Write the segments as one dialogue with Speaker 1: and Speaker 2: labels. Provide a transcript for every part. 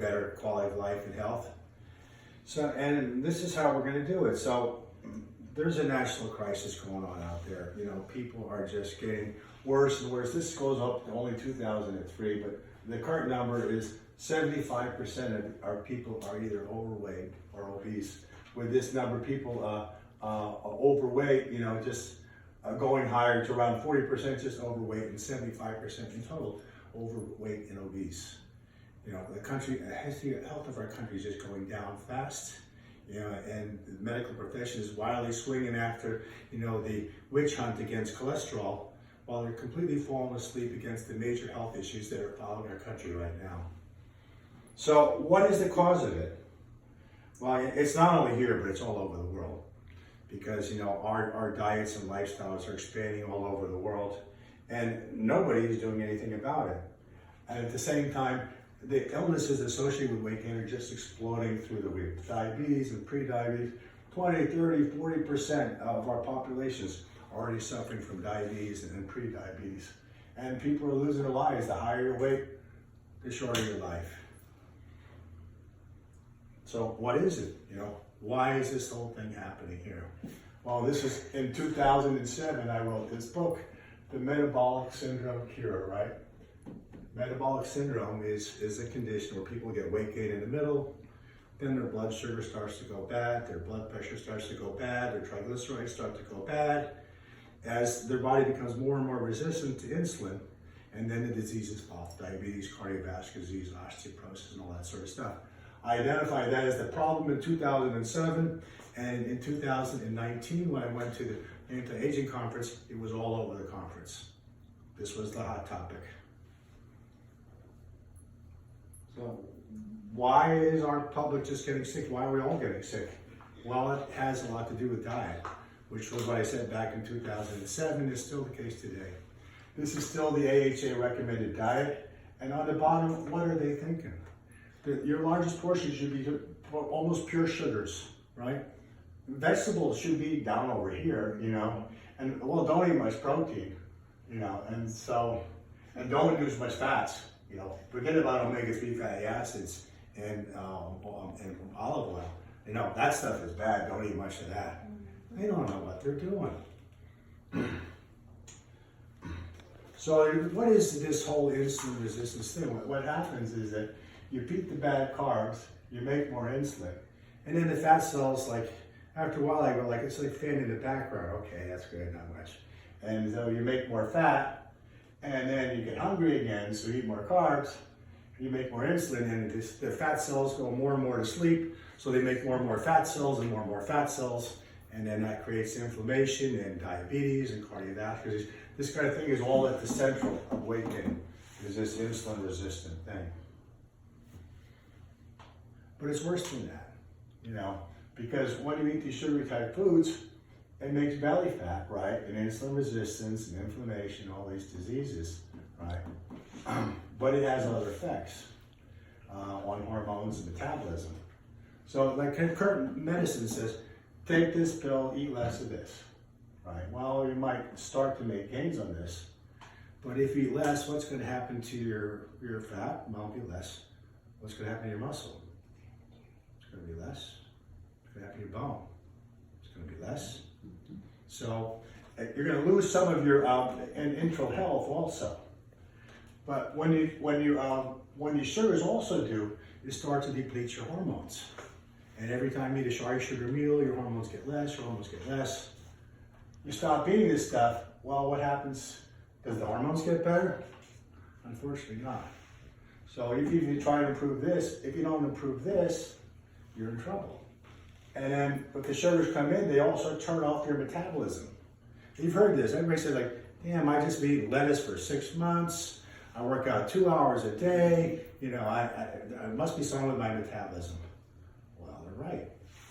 Speaker 1: better quality of life and health. So, and this is how we're going to do it. So there's a national crisis going on out there. You know, people are just getting worse and worse. This goes up to only 2003, but the current number is 75% of our people are either overweight or obese. With this number, people overweight, you know, just going higher to around 40% just overweight and 75% in total overweight and obese. You know, the health of our country is just going down fast. You know, and the medical profession is wildly swinging after, you know, the witch hunt against cholesterol, while they're completely falling asleep against the major health issues that are following our country right now. So what is the cause of it? Well, it's not only here, but it's all over the world. Because, you know, our diets and lifestyles are expanding all over the world, and nobody is doing anything about it. And at the same time, the illnesses associated with weight gain are just exploding through the roof. Diabetes and pre-diabetes, 20, 30, 40% of our populations are already suffering from diabetes and pre-diabetes. And people are losing their lives. The higher your weight, the shorter your life. So what is it? You know, why is this whole thing happening here? Well, this is in 2007, I wrote this book, The Metabolic Syndrome Cure, right? Metabolic syndrome is a condition where people get weight gain in the middle, then their blood sugar starts to go bad, their blood pressure starts to go bad, their triglycerides start to go bad, as their body becomes more and more resistant to insulin, and then the diseases pop, diabetes, cardiovascular disease, osteoporosis, and all that sort of stuff. I identified that as the problem in 2007, and in 2019, when I went to the Anti-Aging Conference, it was all over the conference. This was the hot topic. So why is our public just getting sick? Why are we all getting sick? Well, it has a lot to do with diet, which was what I said back in 2007, is still the case today. This is still the AHA recommended diet, and on the bottom, what are they thinking? Your largest portion should be almost pure sugars, right? Vegetables should be down over here, you know, and well, don't eat much protein, you know, and don't use much fats, you know. Forget about omega-3 fatty acids and olive oil. You know, that stuff is bad. Don't eat much of that. They don't know what they're doing. So what is this whole insulin resistance thing? What happens is that you eat the bad carbs, you make more insulin, and then the fat cells, like, after a while, I go, like, it's like fan in the background. Okay, that's good, not much. And so you make more fat, and then you get hungry again, so you eat more carbs, you make more insulin, and the fat cells go more and more to sleep, so they make more and more fat cells and more fat cells, and then that creates inflammation and diabetes and cardiovascular disease. This kind of thing is all at the central of weight gain, is this insulin resistant thing. But it's worse than that, you know, because when you eat these sugary type foods, it makes belly fat, right? And insulin resistance and inflammation, all these diseases, right? But it has other effects on hormones and metabolism. So like current medicine says, take this pill, eat less of this, right? Well, you might start to make gains on this, but if you eat less, what's going to happen to your fat? Well, it'll be less. What's going to happen to your muscle? It's going to be less. What's going to happen to your bone? It's going to be less. So you're going to lose some of your enteral health also. But when these sugars also do, it starts to deplete your hormones. And every time you eat a high sugar meal, your hormones get less, your hormones get less. You stop eating this stuff, well, what happens? Does the hormones get better? Unfortunately not. So if you try to improve this, if you don't improve this, you're in trouble. And then if the sugars come in, they also turn off your metabolism. You've heard this. Everybody says, like, damn, I just been eating lettuce for 6 months. I work out 2 hours a day. You know, I must be something with my metabolism. Well, they're right.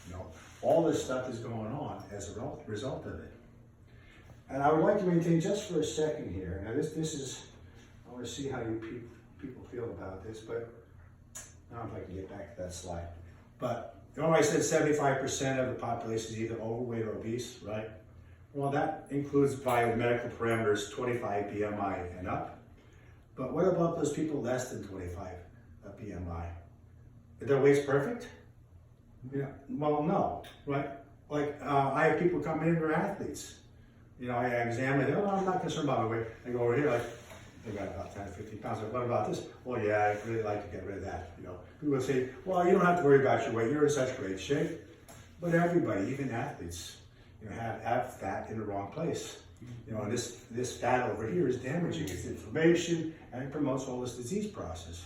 Speaker 1: You know, all this stuff is going on as a result of it. And I would like to maintain just for a second here. Now, this is, I want to see how you people feel about this, but I don't know if I can get back to that slide. But you know, I said 75% of the population is either overweight or obese, right? Well, that includes biomedical parameters, 25 BMI and up. But what about those people less than 25 BMI? their weight's perfect? Yeah, well, no, right? Like, I have people come in, they're athletes. I examine, oh, I'm not concerned about my weight. I go over here, like, they got about 10, 15 pounds. Like, what about this? Well, yeah, I'd really like to get rid of that. People would say, well, you don't have to worry about your weight. You're in such great shape. But everybody, even athletes, have fat in the wrong place. And this fat over here is damaging. It's inflammation, and it promotes all this disease process.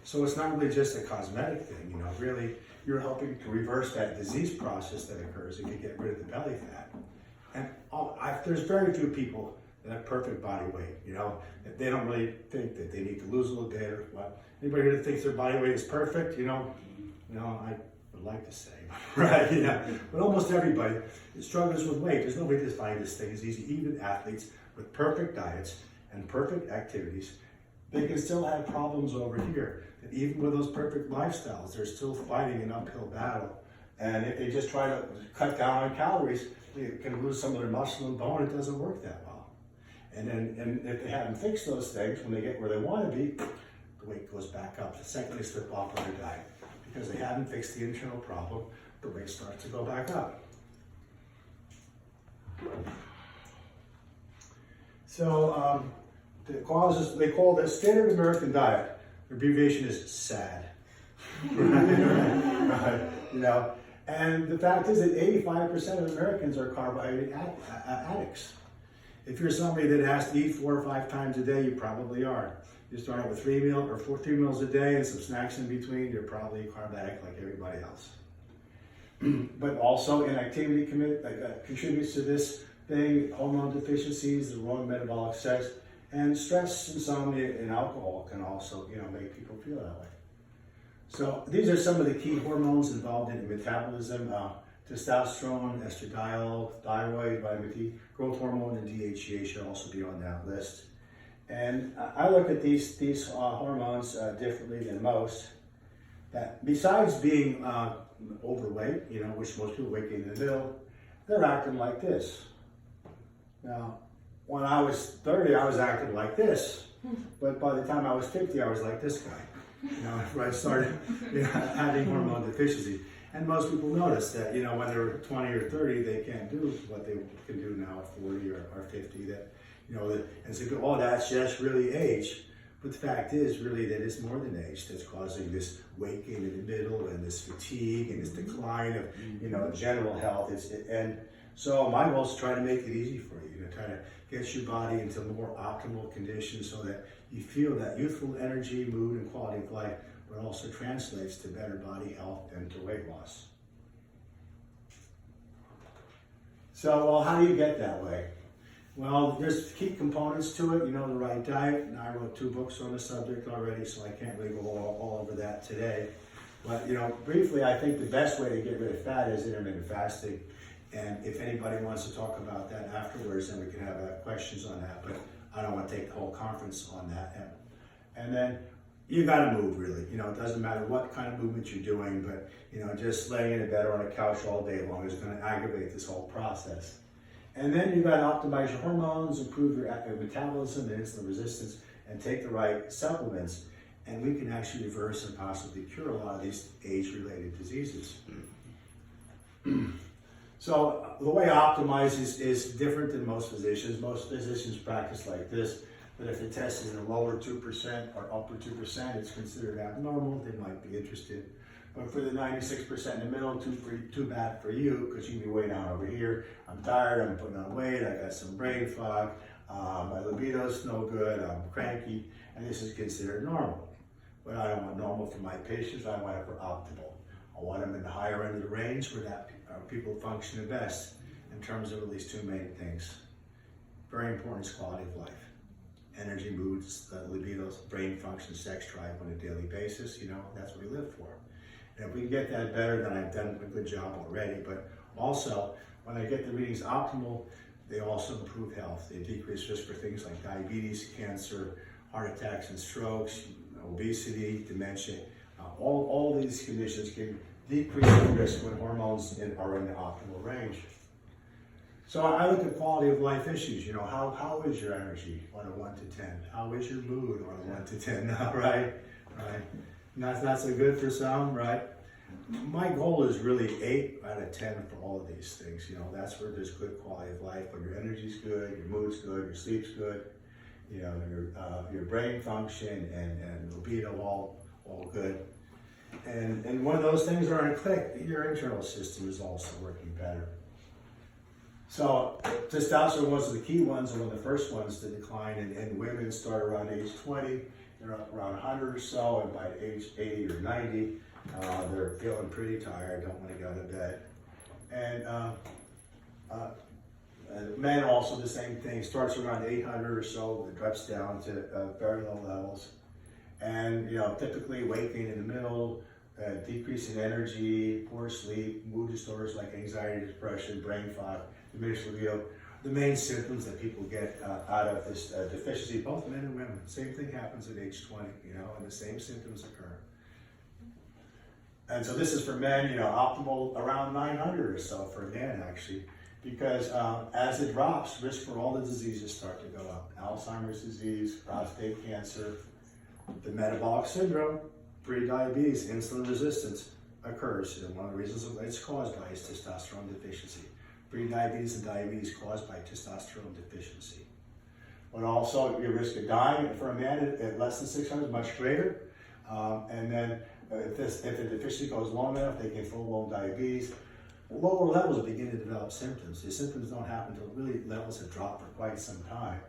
Speaker 1: So it's not really just a cosmetic thing. Really, you're helping to reverse that disease process that occurs if you get rid of the belly fat. And there's very few people that have perfect body weight. That they don't really think that they need to lose a little bit or what. Anybody here that thinks their body weight is perfect? I would like to say, right? But almost everybody struggles with weight. There's no way to define this thing as easy. Even athletes with perfect diets and perfect activities, they can still have problems over here. And even with those perfect lifestyles, they're still fighting an uphill battle. And if they just try to cut down on calories, they can lose some of their muscle and bone. It doesn't work that well. And if they haven't fixed those things, when they get where they want to be, the weight goes back up the second they slip off on their diet. Because they haven't fixed the internal problem, the weight starts to go back up. So the causes, they call this standard American diet. The abbreviation is SAD. Right? And the fact is that 85% of Americans are carbohydrate addicts. If you're somebody that has to eat 4 or 5 times a day, you probably are. You start out with 3 meals a day and some snacks in between, you're probably a carb addict like everybody else. But also inactivity contributes to this thing, hormone deficiencies, the wrong metabolic sex, and stress, insomnia, and alcohol can also, make people feel that way. So these are some of the key hormones involved in metabolism: testosterone, estradiol, thyroid, vitamin D, growth hormone, and DHEA should also be on that list. And I look at these hormones differently than most. That besides being overweight, which most people weight gain in the middle, they're acting like this. Now, when I was 30, I was acting like this, but by the time I was 50, I was like this guy. After I started having hormone deficiency. And most people notice that, when they're 20 or 30, they can't do what they can do now at 40 or 50. And so, oh, that's just really age. But the fact is really that it's more than age that's causing this weight gain in the middle and this fatigue and this decline of, general health. And so my goal is to try to make it easy for you, try to get your body into more optimal conditions so that you feel that youthful energy, mood, and quality of life, but also translates to better body health and to weight loss. So, well, how do you get that way? Well, there's key components to it, the right diet, and I wrote 2 books on the subject already, so I can't really go all over that today. But, briefly, I think the best way to get rid of fat is intermittent fasting. And if anybody wants to talk about that afterwards, then we can have questions on that, but I don't want to take the whole conference on that. And then you got to move, really. It doesn't matter what kind of movement you're doing, but, just laying in a bed or on a couch all day long is going to aggravate this whole process. And then you've got to optimize your hormones, improve your metabolism and insulin resistance, and take the right supplements. And we can actually reverse and possibly cure a lot of these age-related diseases. So the way I optimize is different than most physicians. Most physicians practice like this, but if the test is in the lower 2% or upper 2%, it's considered abnormal. They might be interested. But for the 96% in the middle, too bad for you, because you can be way down over here. I'm tired, I'm putting on weight, I got some brain fog, my libido's no good, I'm cranky, and this is considered normal. But I don't want normal for my patients, I want it for optimal. I want them in the higher end of the range where people function the best in terms of at least 2 main things. Very important is quality of life. Energy, moods, libido, brain function, sex drive on a daily basis, that's what we live for. And if we can get that better, then I've done a good job already. But also, when I get the readings optimal, they also improve health. They decrease risk for things like diabetes, cancer, heart attacks and strokes, obesity, dementia. All these conditions can decrease the risk when hormones are in the optimal range. So I look at quality of life issues. How is your energy on a 1 to 10? How is your mood on a 1 to 10? Right? not so good for some, right? My goal is really 8 out of 10 for all of these things. You know, that's where there's good quality of life, when your energy's good, your mood's good, your sleep's good, you know, your brain function and libido all good. And when those things are in click, your internal system is also working better. So testosterone was the key ones, and one of the first ones to decline in women start around age 20. They're up around 100 or so, and by age 80 or 90, they're feeling pretty tired, don't want to go to bed. And men also the same thing, starts around 800 or so, it drops down to very low levels. And, you know, typically weight gain in the middle, decrease in energy, poor sleep, mood disorders like anxiety, depression, brain fog, diminished libido. The main symptoms that people get out of this deficiency, both men and women. Same thing happens at age 20, you know, and the same symptoms occur. And so this is for men, you know, optimal around 900 or so for men actually, because as it drops, risk for all the diseases start to go up. Alzheimer's disease, prostate cancer, the metabolic syndrome, pre-diabetes, insulin resistance occurs. And one of the reasons it's caused by is testosterone deficiency. Pre-diabetes and diabetes caused by testosterone deficiency. But also your risk of dying for a man at less than 600 is much greater. And then if the deficiency goes long enough, they get full-blown diabetes. Lower levels begin to develop symptoms. The symptoms don't happen until really levels have dropped for quite some time,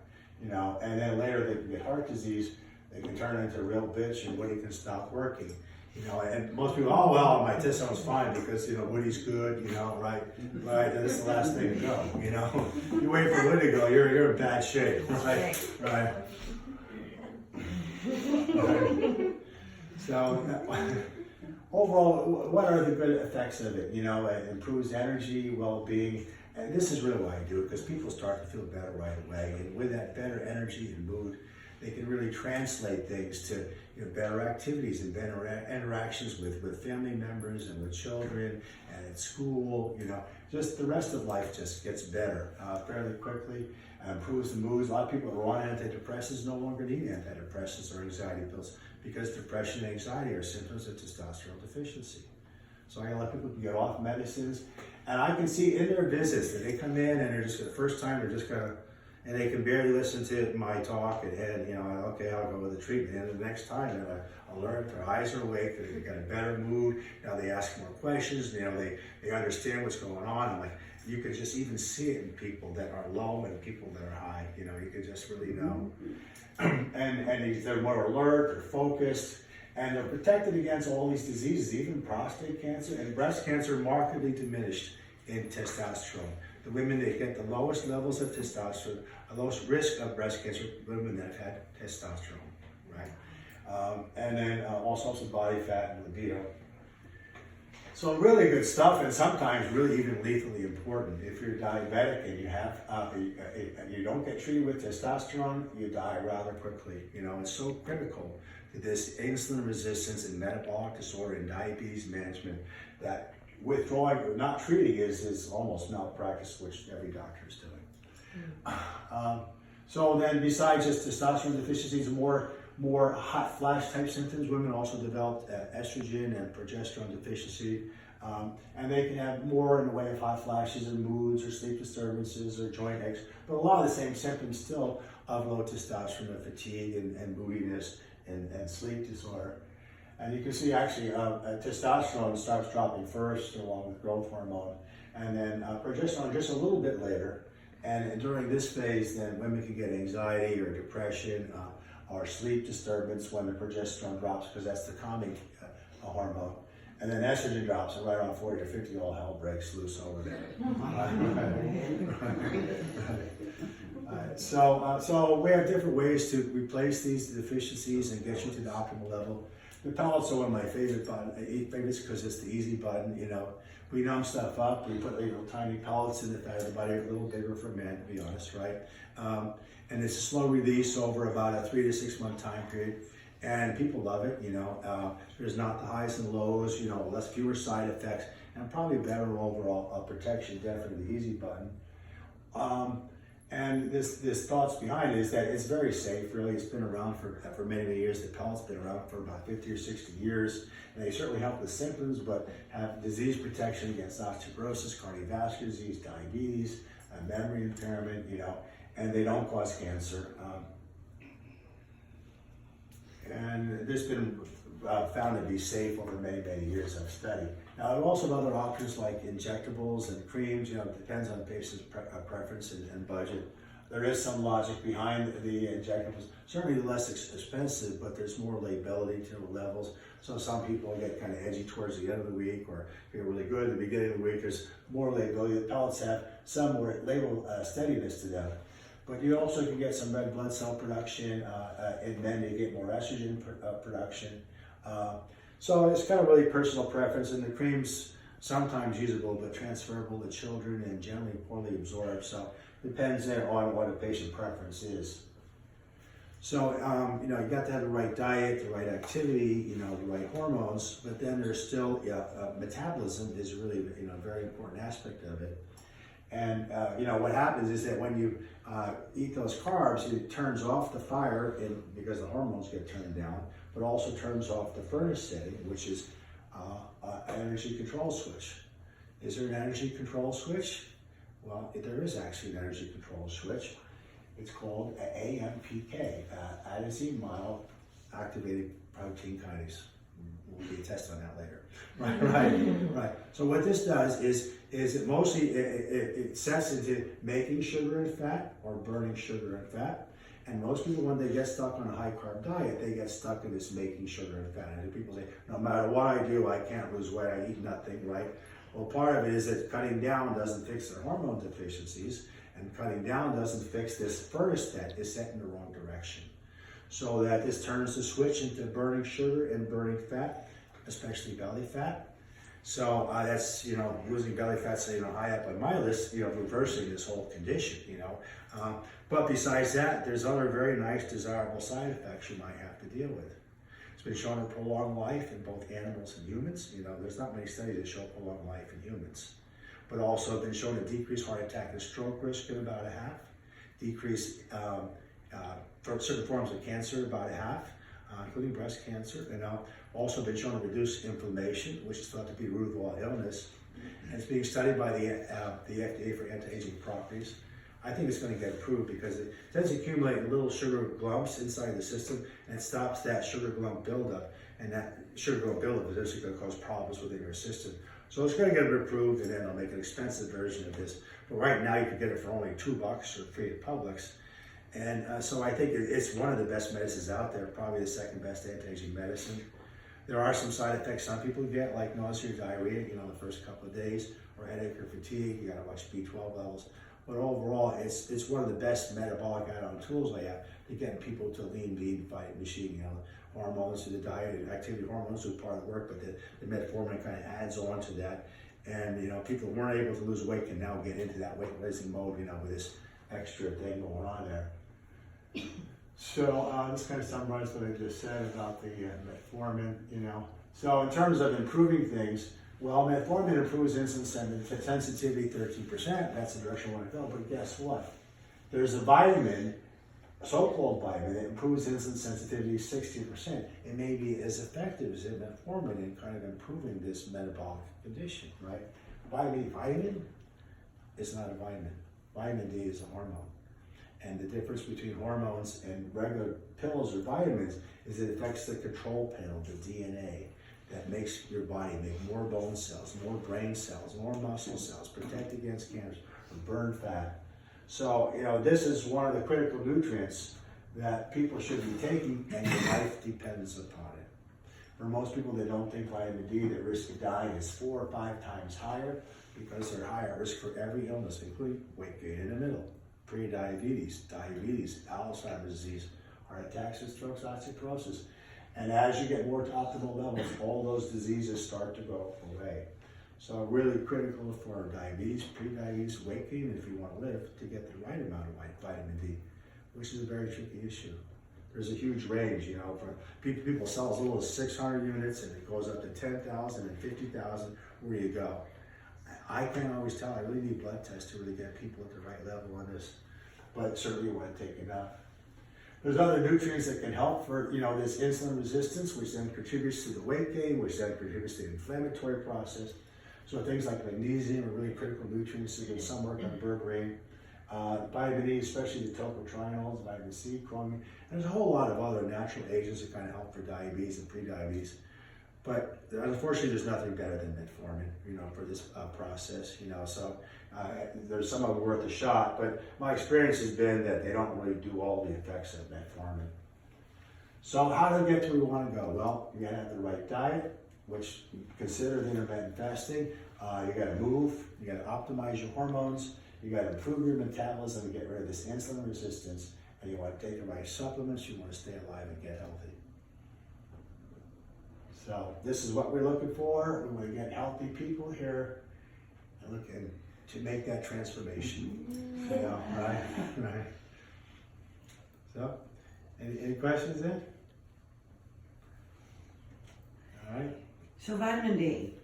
Speaker 1: you know. And then later they can get heart disease. They can turn into a real bitch, and Woody can stop working, you know. And most people, oh well, my testosterone's fine because you know Woody's good, you know, right? This is the last thing to go, you know. You wait for Woody to go, you're in bad shape, right? So overall, what are the good effects of it? You know, it improves energy, well-being, and this is really why I do it, because people start to feel better right away, and with that better energy and mood, they can really translate things to, you know, better activities and better interactions with family members and with children and at school. You know, just the rest of life just gets better fairly quickly. Improves the moods. A lot of people who are on antidepressants no longer need antidepressants or anxiety pills because depression and anxiety are symptoms of testosterone deficiency. So I let people get off medicines, and I can see in their visits that they come in and they're just the first time they're just gonna. And they can barely listen to my talk, and you know, okay, I'll go with the treatment. And the next time, they're alert, their eyes are awake, they've got a better mood. Now they ask more questions. You know, they understand what's going on. And like you could just even see it in people that are low and people that are high. You know, you could just really know. And they're more alert, they're focused, and they're protected against all these diseases, even prostate cancer and breast cancer, markedly diminished in testosterone. The women that get the lowest levels of testosterone, the lowest risk of breast cancer, women that have had testosterone, right? And then all sorts of body fat and libido. So really good stuff, and sometimes really even lethally important. If you're diabetic and you have you don't get treated with testosterone, you die rather quickly. You know, it's so critical to this insulin resistance and metabolic disorder and diabetes management that withdrawing or not treating is almost malpractice, which every doctor is doing. So then, besides just testosterone deficiencies, more hot flash type symptoms, women also develop estrogen and progesterone deficiency, and they can have more in the way of hot flashes and moods or sleep disturbances or joint aches, but a lot of the same symptoms still of low testosterone, of fatigue and moodiness and sleep disorder. And you can see actually testosterone starts dropping first along with growth hormone, and then progesterone just a little bit later. And during this phase, then women can get anxiety or depression or sleep disturbance when the progesterone drops, because that's the calming hormone. And then estrogen drops, and right around 40 or 50, all hell breaks loose over there. So we have different ways to replace these deficiencies and get you to the optimal level. The pellets are one of my favorites because it's the easy button. You know, we numb stuff up. We put little tiny pellets in the fat of the body, a little bigger for men, to be honest, right? And it's a slow release over about a 3 to 6 month time period. And people love it, you know. There's not the highs and lows, you know, fewer side effects, and probably better overall protection, definitely the easy button. And this thoughts behind it is that it's very safe, really. It's been around for many, many years. The pellet's been around for about 50 or 60 years. And they certainly help with symptoms, but have disease protection against osteoporosis, cardiovascular disease, diabetes, memory impairment, and they don't cause cancer. And this has been found to be safe over many, many years of study. Now, there are also other options like injectables and creams. It depends on the patient's preference and budget. There is some logic behind the injectables. Certainly less expensive, but there's more liability to the levels. So some people get kind of edgy towards the end of the week, or feel really good at the beginning of the week. There's more liability. The pellets have some more label steadiness to them. But you also can get some red blood cell production. In men, you get more estrogen production. So it's kind of really personal preference, and the cream's sometimes usable but transferable to children and generally poorly absorbed. So it depends on what a patient preference is. So you got to have the right diet, the right activity, the right hormones. But then there's still metabolism is really a very important aspect of it. And what happens is that when you eat those carbs, it turns off the fire because the hormones get turned down, but also turns off the furnace setting, which is an energy control switch. Is there an energy control switch? Well, there is actually an energy control switch. It's called AMPK, adenosine model activated protein kinase. We'll do a test on that later. Right. So what this does is it mostly it sets into making sugar and fat or burning sugar and fat. And most people, when they get stuck on a high carb diet, they get stuck in this making sugar and fat. And people say, no matter what I do, I can't lose weight. I eat nothing, right? Well, part of it is that cutting down doesn't fix their hormone deficiencies, and cutting down doesn't fix this furnace that is set in the wrong direction. So that this turns the switch into burning sugar and burning fat, especially belly fat. So that's, losing belly fat's, high up on my list, reversing this whole condition, But besides that, there's other very nice, desirable side effects you might have to deal with. It's been shown to prolong life in both animals and humans. There's not many studies that show prolonged life in humans. But also been shown to decrease heart attack and stroke risk in about a half, decrease for certain forms of cancer about a half, including breast cancer, and also been shown to reduce inflammation, which is thought to be the root of all illness. And it's being studied by the FDA for anti-aging properties. I think it's going to get approved because it tends to accumulate in little sugar lumps inside the system, and it stops that sugar lump buildup. And that sugar lump buildup is actually going to cause problems within your system. So it's going to get approved, and then they'll make an expensive version of this. But right now, you can get it for only $2 or free at Publix. And so I think it's one of the best medicines out there, probably the second best anti-aging medicine. There are some side effects some people get, like nausea or diarrhea, the first couple of days, or headache or fatigue. You got to watch B12 levels. But overall, it's one of the best metabolic add-on tools I have to get people to lean, mean, fight machine. Hormones to the diet and activity hormones do part of the work, but the metformin kind of adds on to that. And people who weren't able to lose weight can now get into that weight raising mode, with this extra thing going on there. So this kind of summarizes what I just said about the metformin. So in terms of improving things, well, metformin improves insulin sensitivity 13%. That's the direction I want to go. But guess what? There's a vitamin, a so-called vitamin, that improves insulin sensitivity 60%. It may be as effective as metformin in kind of improving this metabolic condition, right? Vitamin is not a vitamin. Vitamin D is a hormone. And the difference between hormones and regular pills or vitamins is it affects the control panel, the DNA, that makes your body make more bone cells, more brain cells, more muscle cells, protect against cancer, burn fat. So, this is one of the critical nutrients that people should be taking, and your life depends upon it. For most people that don't take vitamin D, the risk of dying is 4 or 5 times higher because they're higher risk for every illness, including weight gain in the middle, pre-diabetes, diabetes, Alzheimer's disease, heart attacks and strokes, osteoporosis. And as you get more to optimal levels, all those diseases start to go away. So really critical for diabetes, pre-diabetes, weight gain, and if you want to live, to get the right amount of vitamin D, which is a very tricky issue. There's a huge range, for people sell as little as 600 units, and it goes up to 10,000 and 50,000. Where do you go? I can't always tell. I really need blood tests to really get people at the right level on this. but certainly you want to take enough. There's other nutrients that can help for, this insulin resistance, which then contributes to the weight gain, which then contributes to the inflammatory process. So things like magnesium are really critical nutrients. There's some work on berberine. Vitamin E, especially the tocotrienols, vitamin C, chromium. And there's a whole lot of other natural agents that kind of help for diabetes and prediabetes. But unfortunately, there's nothing better than metformin, for this process, So there's some of them worth a shot, but my experience has been that they don't really do all the effects of metformin. So how to get to where we want to go? Well, you got to have the right diet, which consider the intermittent fasting. You got to move. You got to optimize your hormones. You got to improve your metabolism and get rid of this insulin resistance. And you want to take the right supplements. You want to stay alive and get healthy. So this is what we're looking for. We want to get healthy people here and looking to make that transformation. Right? So, any questions then? All right.
Speaker 2: So vitamin D,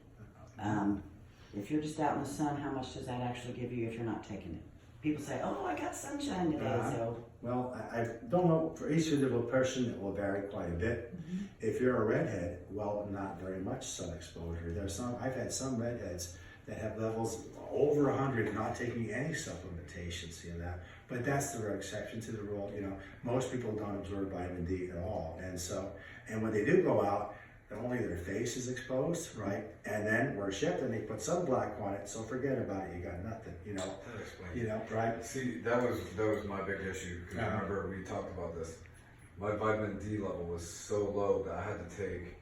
Speaker 2: if you're just out in the sun, how much does that actually give you if you're not taking it? People say, oh, I got sunshine today, so.
Speaker 1: Well, I don't know, for each individual person it will vary quite a bit. Mm-hmm. If you're a redhead, well, not very much sun exposure. I've had some redheads that have levels over 100 not taking any supplementations, but that's the exception to the rule. Most people don't absorb vitamin D at all. And when they do go out, only their face is exposed, right? And then we're shipped and they put sunblock on it, so forget about it, you got nothing, right?
Speaker 3: See, that was my big issue, because I remember we talked about this. My vitamin D level was so low that I had to take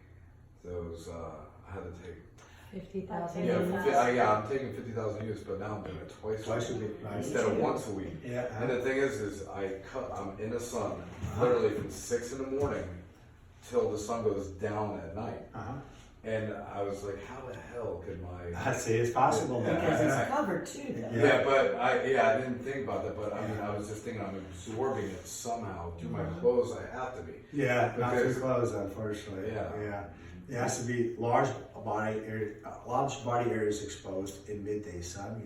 Speaker 3: those,
Speaker 4: 50,000.
Speaker 3: Yeah, I'm taking 50,000 units, but now I'm doing it twice a week instead of once a week.
Speaker 1: Yeah.
Speaker 3: And the thing is I'm in the sun, literally from 6 in the morning till the sun goes down at night. And I was like, how the hell could my...
Speaker 1: I see, it's possible.
Speaker 2: Because it's covered too, though.
Speaker 3: Yeah, but I didn't think about that, but I was just thinking I'm absorbing it somehow through my clothes. I have to be.
Speaker 1: Yeah, not through clothes, unfortunately.
Speaker 3: Yeah.
Speaker 1: It has to be large body areas exposed in midday sun.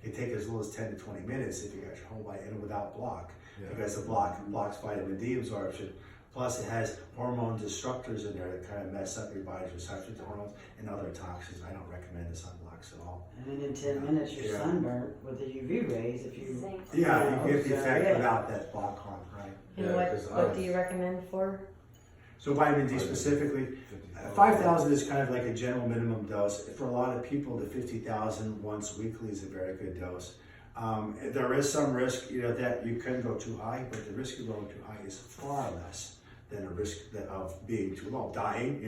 Speaker 1: It can take as little as 10 to 20 minutes if you got your whole body in without block, because the block blocks vitamin D absorption. Plus, it has hormone disruptors in there that kind of mess up your body's reception to hormones and other toxins. I don't recommend the sunblocks at all.
Speaker 2: And then in 10 minutes, you're sunburnt with the UV rays if you...
Speaker 1: You get the effect without that block on, right?
Speaker 4: And what do you recommend for?
Speaker 1: So vitamin D specifically, 5,000 is kind of like a general minimum dose. For a lot of people, the 50,000 once weekly is a very good dose. There is some risk, that you can go too high, but the risk of going too high is far less than a risk of being too low. Dying,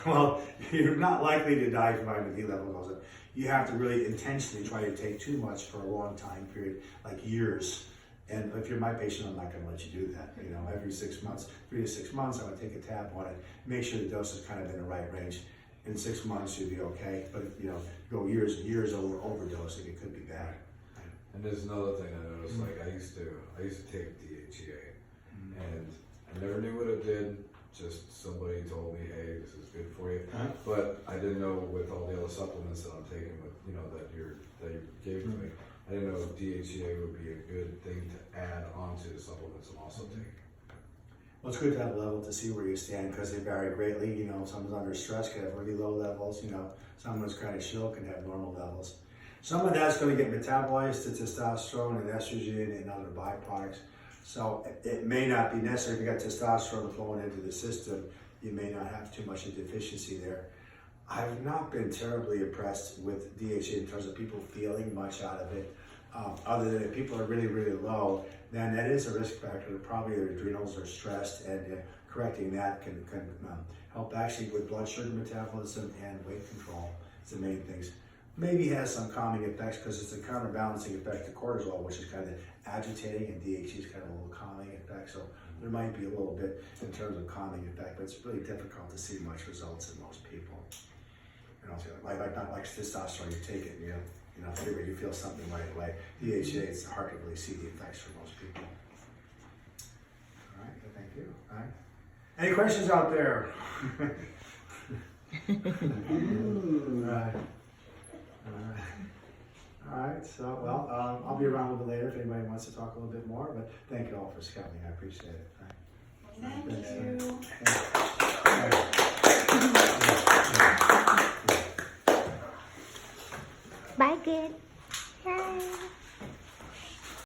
Speaker 1: well, you're not likely to die if vitamin D level goes up. You have to really intentionally try to take too much for a long time period, like years. And if you're my patient, I'm not going to let you do that. Every 6 months, 3 to 6 months, I would take a tab on it, make sure the dose is kind of in the right range. In 6 months, you'll be okay. But go years and years overdosing, it could be bad.
Speaker 3: And there's another thing I noticed. Like I used to take DHEA, and I never knew what it did. Just somebody told me, hey, this is good for you. But I didn't know with all the other supplements that I'm taking, with that you gave to me. I didn't know DHEA would be a good thing to add onto the supplements and also take.
Speaker 1: Well, it's good to have a level to see where you stand because they vary greatly. Someone's under stress can have really low levels. Someone's kind of chill can have normal levels. Some of that's going to get metabolized to testosterone and estrogen and other byproducts. So it may not be necessary. If you got testosterone flowing into the system, you may not have too much of deficiency there. I've not been terribly impressed with DHA in terms of people feeling much out of it. Other than if people are really, really low, then that is a risk factor. Probably their adrenals are stressed, and correcting that can help actually with blood sugar metabolism and weight control. It's the main things. Maybe has some calming effects because it's a counterbalancing effect to cortisol, which is kind of agitating, and DHT is kind of a little calming effect. So there might be a little bit in terms of calming effect, but it's really difficult to see much results in most people. Not like testosterone, you take it, figure you feel something right away. DHA, it's hard to really see the effects for most people. All right, thank you. All right. Any questions out there? All right.
Speaker 5: All right, so, well, I'll be around a little bit later if anybody wants to talk a little bit more, but thank you all for coming, I appreciate it. All right.
Speaker 2: Thank you.
Speaker 6: Bye, kid. Bye.